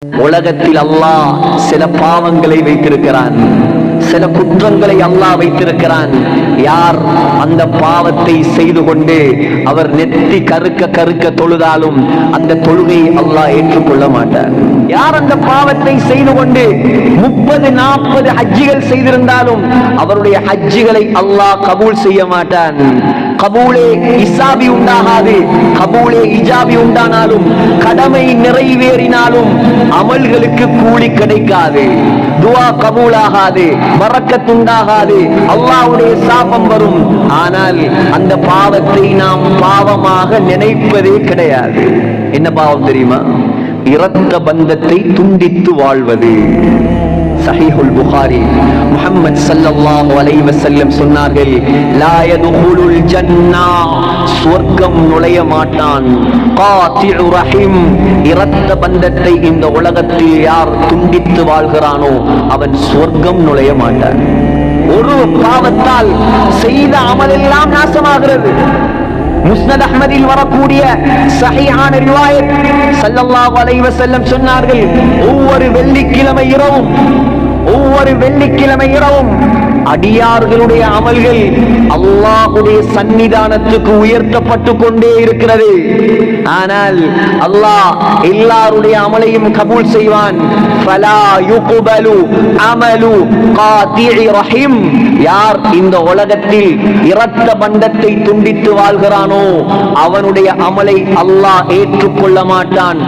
உலகத்தில் அல்லாஹ் சில பாவங்களை வைத்திருக்கிறான், சில குற்றங்களை அல்லாஹ் வைத்திருக்கிறான். யார் அந்த பாவத்தை செய்து கொண்டு அவர் நெத்தி கருக்க கருக்க தொழுதாலும் அந்த தொழுகையை அல்லாஹ் ஏற்றுக்கொள்ள மாட்டார். யார் அந்த பாவத்தை செய்து கொண்டு 30-40 ஹஜ்ஜிகள் செய்திருந்தாலும் அவருடைய ஹஜ்ஜிகளை அல்லாஹ் கபூல் செய்ய மாட்டான். கபூலே இசாபி உண்டாகாது, கபூலே இஜாபி உண்டானாலும் கடமை நிறைவேறினாலும் அமல்களுக்கு கூலி கிடைக்காது, துஆ கபூலாகாது, பரக்கத் உண்டாகாது, அல்லாஹ்வுடைய சாபம் வரும். ஆனால் அந்த பாவத்தை நாம் பாவமாக நினைப்பதே கிடையாது. என்ன பாவம் தெரியுமா? இரத்த பந்தத்தை துண்டித்து வாழ்வது. சஹீஹுல் புகாரி முஹம்மது ஸல்லல்லாஹு அலைஹி வஸல்லம் சொன்னார்கள், லா யதுகுலுல் ஜன்னah, சொர்க்கம் நுழைய மாட்டான், காத்திஉ ரஹீம், இரத்த பந்தத்தை இந்த உலகத்தில் யார் துண்டித்து வாழ்கிறானோ அவன் சொர்க்கம் நுழைய மாட்டான். ஒரு பாவத்தால் செய்த அமல் எல்லாம் நாசமாகிறது. முஸ்னத் அஹ்மதில் வரக்கூடிய சஹீஹான ரிவாயத், ஸல்லல்லாஹு அலைஹி வஸல்லம் சொன்னார்கள், ஒவ்வொரு வெள்ளிக்கிழமை இரவும் அடியார்களுடைய அமல்கள் அல்லாஹ்வுடைய சன்னிதானத்துக்கு உயர்த்தப்பட்டு கொண்டே இருக்கிறது. ஆனால் அல்லாஹ் எல்லாருடைய அமலையும் கபூல் செய்வான். ஃபலா யுக்பலு அமலு காத்திஇ ரஹீம், யார் இந்த உலகத்தில் இரத்த பந்தத்தை துண்டித்து வாழ்கிறானோ அவனுடைய அமலை அல்லாஹ் ஏற்றுக்கொள்ள மாட்டான்.